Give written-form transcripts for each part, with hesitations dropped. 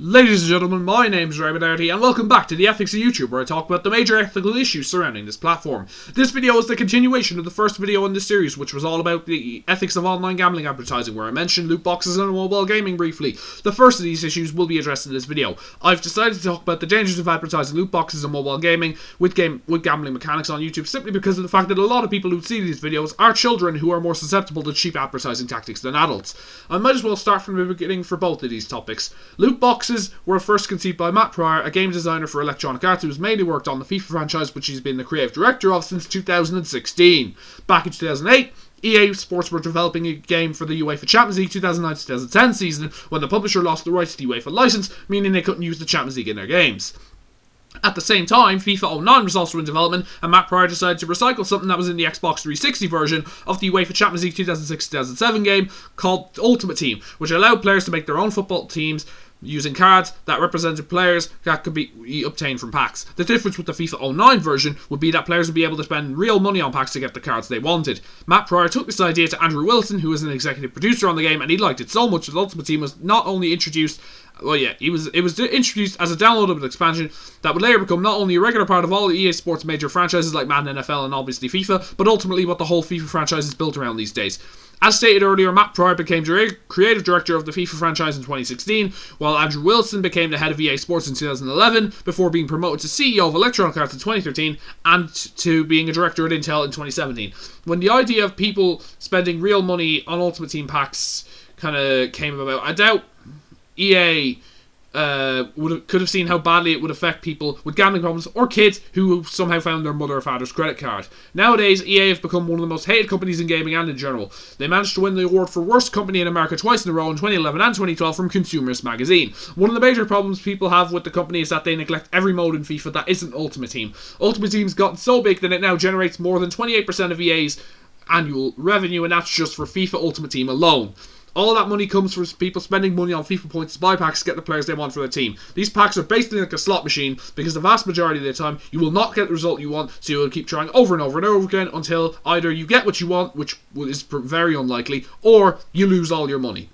Ladies and gentlemen, my name is R.E.V.A, and welcome back to the Ethics of YouTube, where I talk about the major ethical issues surrounding this platform. This video is the continuation of the first video in this series, which was all about the ethics of online gambling advertising, where I mentioned loot boxes and mobile gaming briefly. The first of these issues will be addressed in this video. I've decided to talk about the dangers of advertising loot boxes and mobile gaming with gambling mechanics on YouTube, simply because of the fact that a lot of people who see these videos are children who are more susceptible to cheap advertising tactics than adults. I might as well start from the beginning for both of these topics. Loot boxes were first conceived by Matt Pryor, a game designer for Electronic Arts who has mainly worked on the FIFA franchise, which he's been the creative director of since 2016. Back in 2008, EA Sports were developing a game for the UEFA Champions League 2009-2010 season when the publisher lost the rights to the UEFA license, meaning they couldn't use the Champions League in their games. At the same time, FIFA 09 was also in development, and Matt Pryor decided to recycle something that was in the Xbox 360 version of the UEFA Champions League 2006-2007 game called Ultimate Team, which allowed players to make their own football teams using cards that represented players that could be obtained from packs. The difference with the FIFA 09 version would be that players would be able to spend real money on packs to get the cards they wanted. Matt Pryor took this idea to Andrew Wilson, who was an executive producer on the game, and he liked it so much that Ultimate Team was not only introduced it was introduced as a downloadable expansion that would later become not only a regular part of all the EA Sports major franchises like Madden, NFL, and obviously FIFA, but ultimately what the whole FIFA franchise is built around these days. As stated earlier, Matt Pryor became creative director of the FIFA franchise in 2016, while Andrew Wilson became the head of EA Sports in 2011, before being promoted to CEO of Electronic Arts in 2013, and to being a director at Intel in 2017. When the idea of people spending real money on Ultimate Team packs kind of came about, I doubt EA could have seen how badly it would affect people with gambling problems or kids who somehow found their mother or father's credit card. Nowadays, EA have become one of the most hated companies in gaming and in general. They managed to win the award for Worst Company in America twice in a row in 2011 and 2012 from Consumerist magazine. One of the major problems people have with the company is that they neglect every mode in FIFA that isn't Ultimate Team. Ultimate Team's gotten so big that it now generates more than 28% of EA's annual revenue, and that's just for FIFA Ultimate Team alone. All that money comes from people spending money on FIFA points to buy packs to get the players they want for their team. These packs are basically like a slot machine, because the vast majority of the time you will not get the result you want, so you will keep trying over and over and over again until either you get what you want, which is very unlikely, or you lose all your money.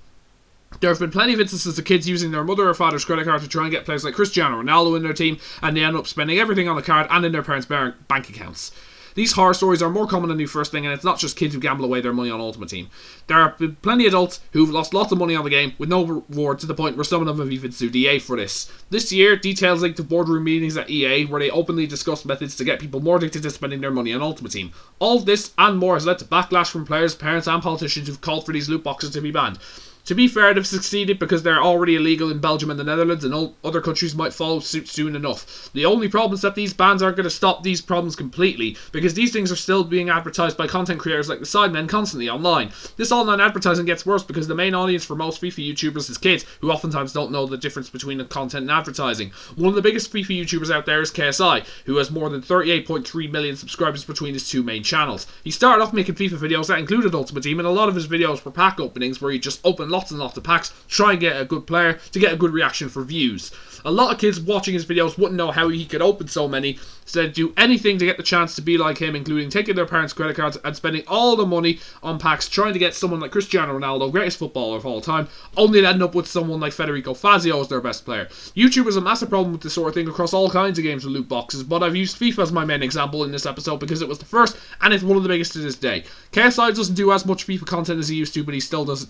There have been plenty of instances of kids using their mother or father's credit card to try and get players like Cristiano Ronaldo in their team, and they end up spending everything on the card and in their parents' bank accounts. These horror stories are more common than the first thing, and it's not just kids who gamble away their money on Ultimate Team. There are plenty of adults who've lost lots of money on the game with no reward, to the point where some of them have even sued EA for this. This year, details linked to boardroom meetings at EA where they openly discussed methods to get people more addicted to spending their money on Ultimate Team. All of this and more has led to backlash from players, parents and politicians who've called for these loot boxes to be banned. To be fair, they've succeeded because they're already illegal in Belgium and the Netherlands, and other countries might follow suit soon enough. The only problem is that these bans aren't going to stop these problems completely, because these things are still being advertised by content creators like the Sidemen constantly online. This online advertising gets worse because the main audience for most FIFA YouTubers is kids, who oftentimes don't know the difference between content and advertising. One of the biggest FIFA YouTubers out there is KSI, who has more than 38.3 million subscribers between his two main channels. He started off making FIFA videos that included Ultimate Team, and a lot of his videos were pack openings where he just opened lots and lots of packs, try and get a good player to get a good reaction for views. A lot of kids watching his videos wouldn't know how he could open so many, so they'd do anything to get the chance to be like him, including taking their parents' credit cards and spending all the money on packs trying to get someone like Cristiano Ronaldo, greatest footballer of all time, only to end up with someone like Federico Fazio as their best player. YouTube has a massive problem with this sort of thing across all kinds of games with loot boxes, but I've used FIFA as my main example in this episode because it was the first and it's one of the biggest to this day. KSI doesn't do as much FIFA content as he used to, but he still does it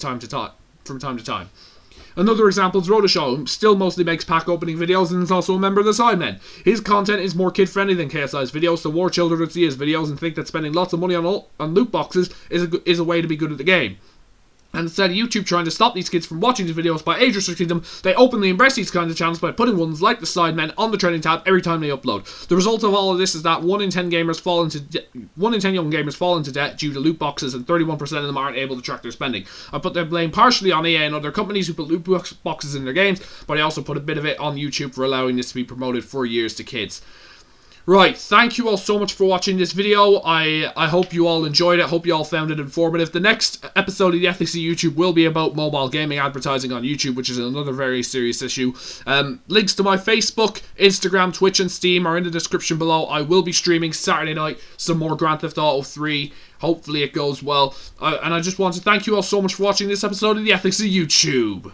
from time to time. Another example is Rodashaw, who still mostly makes pack opening videos and is also a member of the Sidemen. His content is more kid friendly than KSI's videos, so more children would see his videos and think that spending lots of money on loot boxes is a way to be good at the game. And instead of YouTube trying to stop these kids from watching these videos by age restricting them, they openly embrace these kinds of channels by putting ones like the Sidemen on the trending tab every time they upload. The result of all of this is that 1 in 10 young gamers fall into debt due to loot boxes, and 31% of them aren't able to track their spending. I put their blame partially on EA and other companies who put loot boxes in their games, but I also put a bit of it on YouTube for allowing this to be promoted for years to kids. Right, thank you all so much for watching this video. I hope you all enjoyed it. Hope you all found it informative. The next episode of the Ethics of YouTube will be about mobile gaming advertising on YouTube, which is another very serious issue. Links to my Facebook, Instagram, Twitch and Steam are in the description below. I will be streaming Saturday night some more Grand Theft Auto 3. Hopefully it goes well. And I just want to thank you all so much for watching this episode of the Ethics of YouTube.